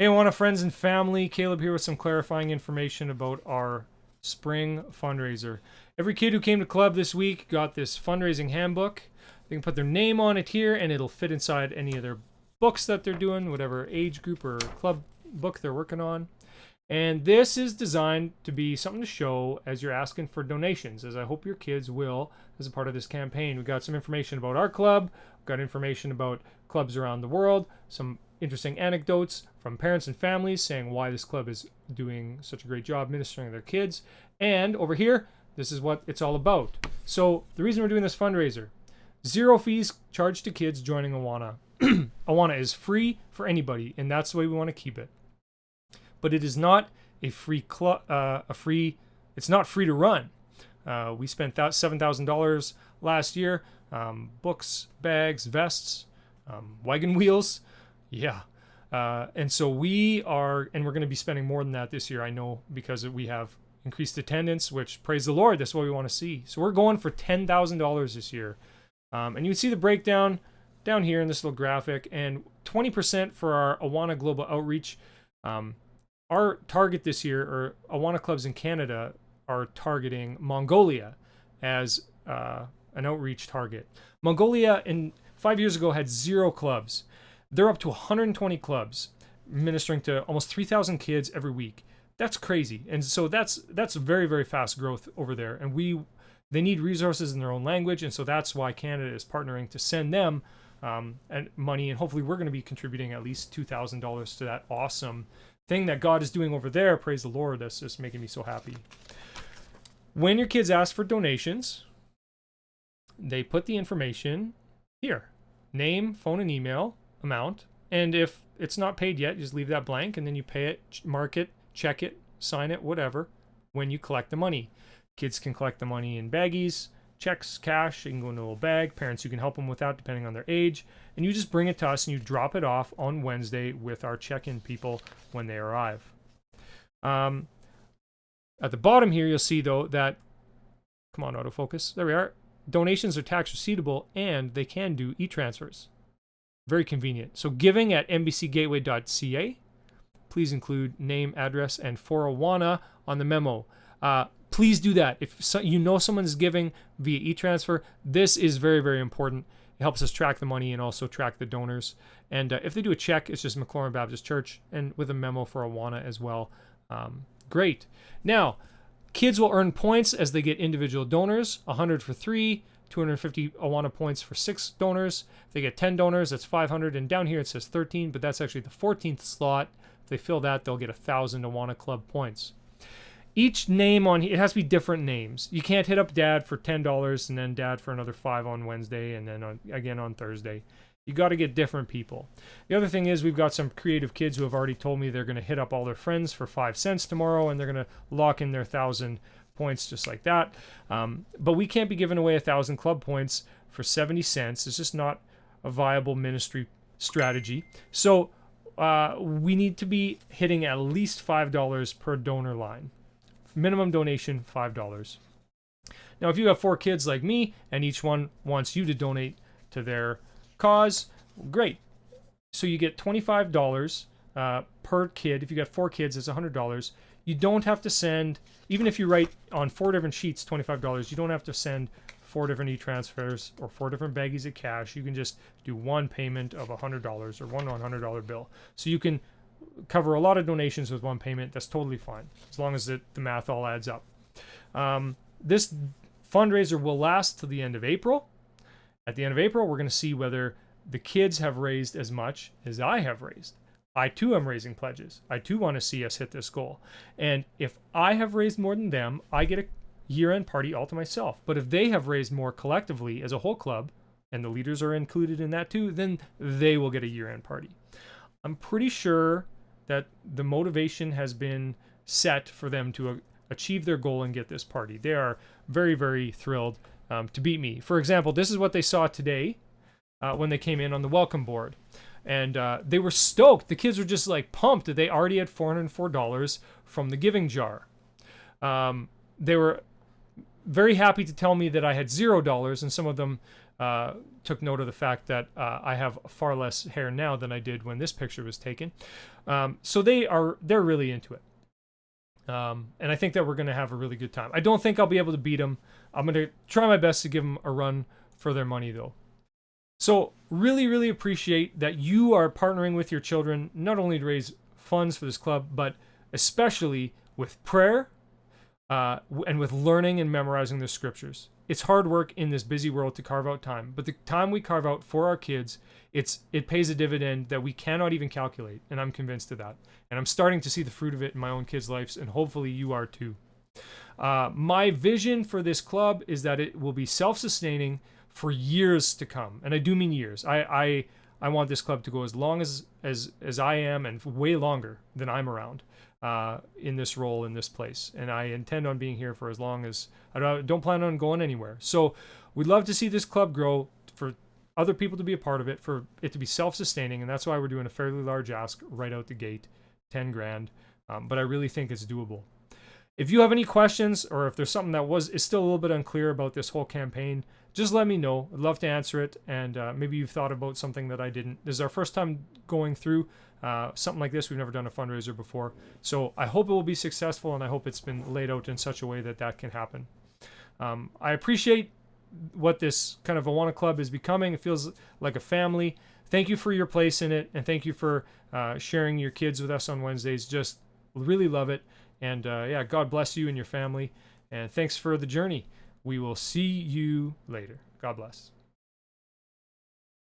Hey, Awana friends and family. Caleb here with some clarifying information about our spring fundraiser. Every kid who came to club this week got this fundraising handbook. They can put their name on it here and it'll fit inside any of their books that they're doing, whatever age group or club book they're working on. And this is designed to be something to show as you're asking for donations, as I hope your kids will as a part of this campaign. We got some information about our club, got information about clubs around the world, some interesting anecdotes from parents and families saying why this club is doing such a great job ministering to their kids. And over here, this is what it's all about. So the reason we're doing this fundraiser, 0 fees charged to kids joining Awana. Awana is free for anybody, and that's the way we want to keep it. But it is not a free club. It's not free to run. We spent $7,000 last year. Books, bags, vests, wagon wheels. Yeah. And so we're going to be spending more than that this year, I know, because we have increased attendance, which, praise the Lord, that's what we want to see. So we're going for $10,000 this year. And you can see the breakdown down here in this little graphic, and 20% for our Awana Global Outreach. Our target this year, or Awana clubs in Canada, are targeting Mongolia as an outreach target. Mongolia 5 years ago had 0 clubs. They're up to 120 clubs, ministering to almost 3,000 kids every week. That's crazy, and so that's very, very fast growth over there. And they need resources in their own language, and so that's why Canada is partnering to send them and money, and hopefully we're going to be contributing at least $2,000 to that awesome thing that God is doing over there. Praise the Lord. That's just making me so happy. When your kids ask for donations, they put the information here: name, phone, and email, amount. And if it's not paid yet, you just leave that blank, and then you pay it, mark it, check it, sign it, whatever, when you collect the money. Kids can collect the money in baggies, checks, cash. It can go in a little bag. Parents, you can help them with that depending on their age. And you just bring it to us and you drop it off on Wednesday with our check-in people when they arrive. At the bottom here, you'll see, though, that, come on, autofocus. There we are. Donations are tax receivable and they can do e-transfers. Very convenient. So giving at mbcgateway.ca. Please include name, address, and for Awana on the memo. Please do that. If you know someone is giving via e-transfer, this is very, very important. It helps us track the money and also track the donors. And if they do a check, it's just McLaurin Baptist Church, and with a memo for Awana as well. Great. Now, kids will earn points as they get individual donors, 100 for 3, 250 Awana points for 6 donors. If they get 10 donors, that's 500. And down here it says 13, but that's actually the 14th slot. If they fill that, they'll get 1,000 Awana Club points. Each name on here, it has to be different names. You can't hit up Dad for $10 and then Dad for another 5 on Wednesday and then again on Thursday. You got to get different people. The other thing is, we've got some creative kids who have already told me they're going to hit up all their friends for 5 cents tomorrow, and they're going to lock in their 1,000 points just like that. But we can't be giving away 1,000 club points for 70 cents. It's just not a viable ministry strategy. So we need to be hitting at least $5 per donor line. Minimum donation, $5. Now, if you have 4 kids like me and each one wants you to donate to their cause, great. So you get $25 per kid. If you got 4 kids, it's $100. You don't have to send, even if you write on 4 different sheets, $25, you don't have to send 4 different e-transfers or 4 different baggies of cash. You can just do one payment of $100 or one $100 bill. So you can cover a lot of donations with one payment. That's totally fine, as long as the math all adds up. This fundraiser will last till the end of April. At the end of April, we're going to see whether the kids have raised as much as I have raised. I too am raising pledges. I too want to see us hit this goal. And if I have raised more than them, I get a year-end party all to myself. But if they have raised more collectively as a whole club, and the leaders are included in that too, then they will get a year-end party. I'm pretty sure that the motivation has been set for them to achieve their goal and get this party. They are very, very thrilled to beat me. For example, this is what they saw today when they came in on the welcome board. And they were stoked. The kids were just like pumped that they already had $404 from the giving jar. They were very happy to tell me that I had $0, and some of them took note of the fact that I have far less hair now than I did when this picture was taken. So they're really into it. And I think that we're going to have a really good time. I don't think I'll be able to beat them. I'm going to try my best to give them a run for their money, though. So really, really appreciate that you are partnering with your children, not only to raise funds for this club, but especially with prayer and with learning and memorizing the scriptures. It's hard work in this busy world to carve out time, but the time we carve out for our kids, it pays a dividend that we cannot even calculate, and I'm convinced of that. And I'm starting to see the fruit of it in my own kids' lives, and hopefully you are too. My vision for this club is that it will be self-sustaining for years to come, and I do mean years. I want this club to go as long as I am, and way longer than I'm around in this role, in this place. And I intend on being here for as long as I don't plan on going anywhere. So we'd love to see this club grow, for other people to be a part of it, for it to be self-sustaining, and that's why we're doing a fairly large ask right out the gate, 10 grand. But I really think it's doable. If you have any questions, or if there's something that is still a little bit unclear about this whole campaign, just let me know. I'd love to answer it, and maybe you've thought about something that I didn't. This is our first time going through something like this. We've never done a fundraiser before. So I hope it will be successful, and I hope it's been laid out in such a way that that can happen. I appreciate what this kind of Awana Club is becoming. It feels like a family. Thank you for your place in it, and thank you for sharing your kids with us on Wednesdays. Just really love it. And yeah, God bless you and your family. And thanks for the journey. We will see you later. God bless.